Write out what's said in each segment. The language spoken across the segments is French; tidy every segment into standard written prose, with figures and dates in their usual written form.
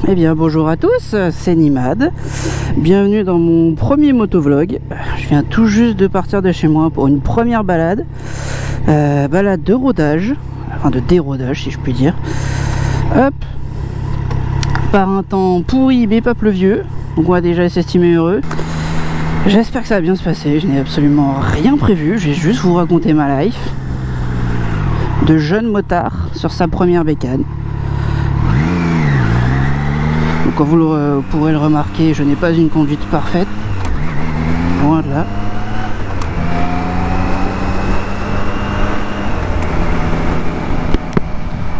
Eh bien bonjour à tous, c'est Nimad. Bienvenue dans mon premier motovlog. Je viens tout juste de partir de chez moi pour une première balade. Balade de rodage, enfin de dérodage si je puis dire. Hop. Par un temps pourri mais pas pluvieux. Donc on va déjà s'estimer heureux. J'espère que ça va bien se passer. Je n'ai absolument rien prévu. Je vais juste vous raconter ma life de jeune motard sur sa première bécane. Donc comme vous pourrez le remarquer, je n'ai pas une conduite parfaite, loin de là.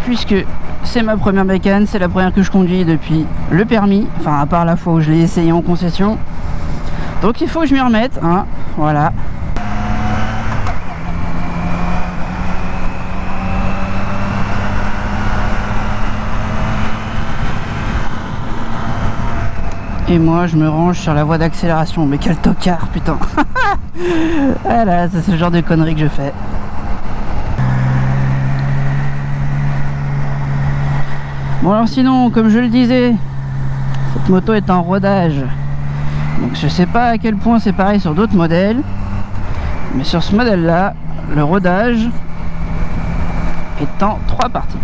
Puisque c'est ma première bécane, c'est la première que je conduis depuis le permis, enfin à part la fois où je l'ai essayé en concession. Donc il faut que je m'y remette, hein, voilà. Et moi je me range sur la voie d'accélération. Mais quel tocard, putain. Voilà, c'est ce genre de conneries que je fais. Bon alors sinon, comme je le disais, cette moto est en rodage. Donc je sais pas à quel point c'est pareil sur d'autres modèles, mais sur ce modèle là, le rodage est en 3 parties.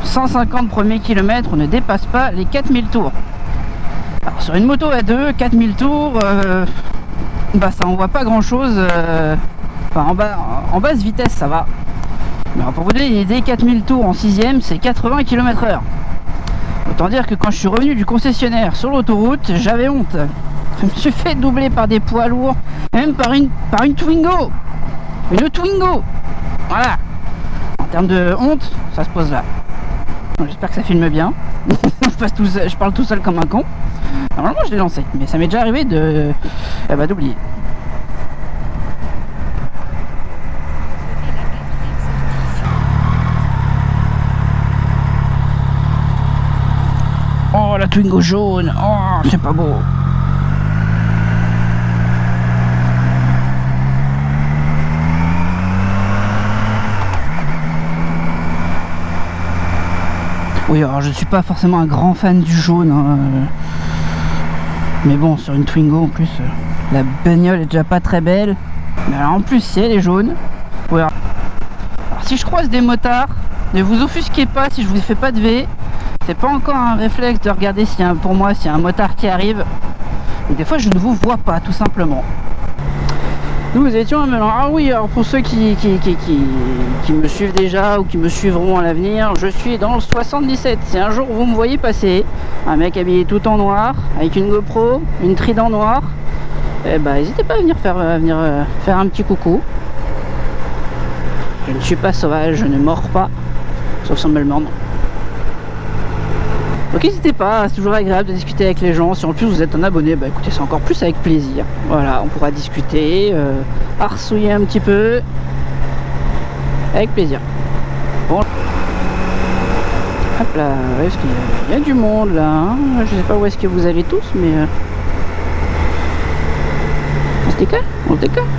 150 premiers kilomètres, on ne dépasse pas les 4000 tours. Alors sur une moto à 2, 4000 tours, bah ça envoie pas grand chose. Enfin en basse vitesse ça va. Mais pour vous donner une idée, 4000 tours en 6ème, c'est 80 km/h. Autant dire que quand je suis revenu du concessionnaire sur l'autoroute, j'avais honte. Je me suis fait doubler par des poids lourds, même par une Twingo. Une Twingo. Voilà. En termes de honte, ça se pose là. J'espère que ça filme bien. Je parle tout seul comme un con. Normalement je l'ai lancé, mais ça m'est déjà arrivé d'oublier. Oh la Twingo jaune, oh c'est pas beau. Oui, alors je suis pas forcément un grand fan du jaune, hein. Mais bon, sur une Twingo en plus, la bagnole est déjà pas très belle. Mais alors en plus, si elle est jaune, ouais. Alors si je croise des motards, ne vous offusquez pas si je vous fais pas de V. C'est pas encore un réflexe de regarder s'il y a un motard qui arrive. Et des fois, je ne vous vois pas, tout simplement. Nous étions à Melun. Ah oui, alors pour ceux qui me suivent déjà ou qui me suivront à l'avenir, je suis dans le 77. Si un jour vous me voyez passer, un mec habillé tout en noir, avec une GoPro, une Trident noire, eh ben n'hésitez pas à venir faire un petit coucou. Je ne suis pas sauvage, je ne mords pas, sauf sans me le mordre. Donc n'hésitez pas, c'est toujours agréable de discuter avec les gens. Si en plus vous êtes un abonné, bah écoutez, c'est encore plus avec plaisir. Voilà, on pourra discuter, arsouiller un petit peu, avec plaisir. Bon, hop là, est-ce qu'il y a du monde là, hein. Je sais pas où est-ce que vous allez tous, mais on se décale,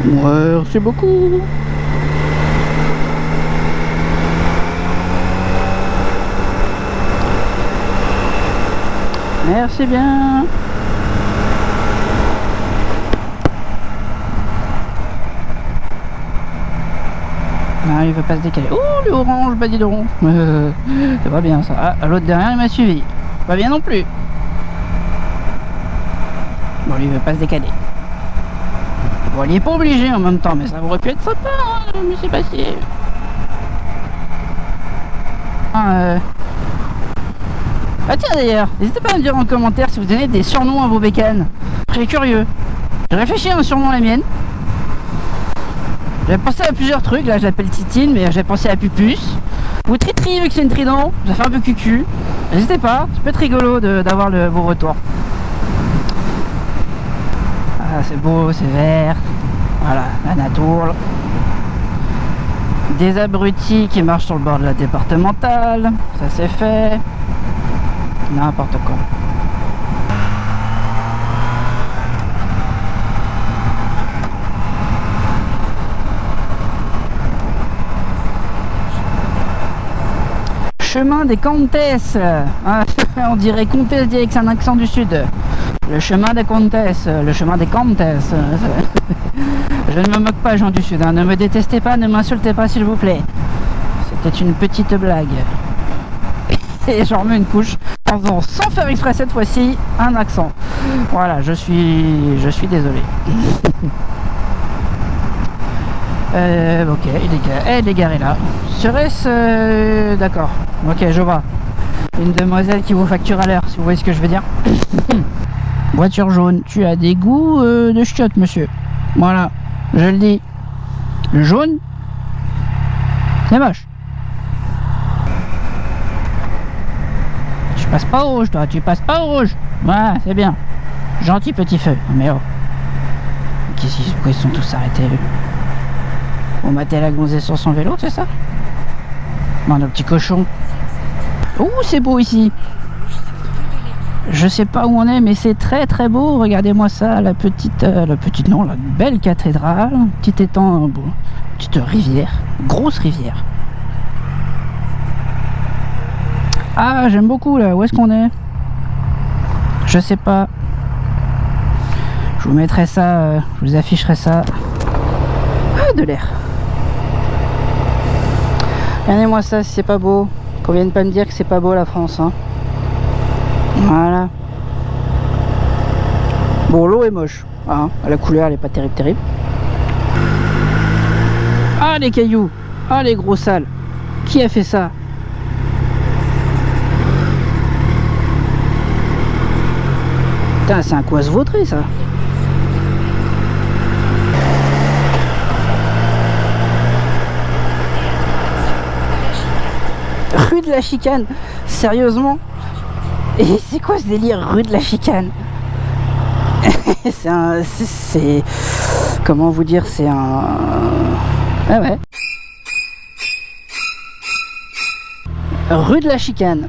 ouais, c'est beaucoup. Merci bien. Ah, il veut pas se décaler. Oh, le orange, bah dis donc. C'est pas bien ça. Ah, l'autre derrière, il m'a suivi. Pas bien non plus. Bon, lui, il veut pas se décaler. Bon, il est pas obligé en même temps, mais ça aurait pu être sympa, hein, mais c'est passé. Ah tiens d'ailleurs, n'hésitez pas à me dire en commentaire si vous donnez des surnoms à vos bécanes. Je serais curieux. J'ai réfléchi à un surnom à la mienne. J'avais pensé à plusieurs trucs, là je l'appelle Titine, mais j'ai pensé à Pupus. Ou Tritri vu que c'est une Trident, ça fait un peu cucu. N'hésitez pas, ça peut être rigolo d'avoir vos retours. Ah c'est beau, c'est vert. Voilà, la nature. Des abrutis qui marchent sur le bord de la départementale, ça c'est fait. N'importe quoi. Chemin des Comtesses. Ah, On dirait comtesse dit avec un accent du sud. Le chemin des comtesses, le chemin des comtesses. Je ne me moque pas, gens du sud, hein. Ne me détestez pas, ne m'insultez pas s'il vous plaît. C'était une petite blague. Et j'en remets une couche en faisant, sans faire exprès cette fois-ci, un accent. Voilà, je suis désolé. Ok, elle est garée là. Serait-ce... D'accord, ok, je vois. Une demoiselle qui vous facture à l'heure, si vous voyez ce que je veux dire. Voiture jaune, tu as des goûts de chiottes, monsieur. Voilà, je le dis. Le jaune, c'est moche. Tu passes pas au rouge, toi, tu passes pas au rouge. Ouais, c'est bien. Gentil petit feu. Mais oh. Pourquoi ils sont tous arrêtés, eux? On matait la gonzesse sur son vélo, c'est ça? Non, nos petits cochons. Ouh, c'est beau ici. Je sais pas où on est, mais c'est très très beau. Regardez-moi ça, la belle cathédrale, petit étang, bon, petite rivière, grosse rivière. Ah, j'aime beaucoup là. Où est-ce qu'on est? Je sais pas. Je vous mettrai ça, je vous afficherai ça. Ah, de l'air. Regardez-moi ça, si c'est pas beau. Qu'on vienne pas me dire que c'est pas beau la France, hein. Voilà. Bon, l'eau est moche, hein. La couleur elle est pas terrible. Ah, les cailloux. Ah, les gros sales. Qui a fait ça? Putain, c'est un quoi se vautrer ça. Rue de la Chicane, sérieusement? Et c'est quoi ce délire, rue de la Chicane? c'est comment vous dire, c'est un... Ah ouais. Rue de la Chicane.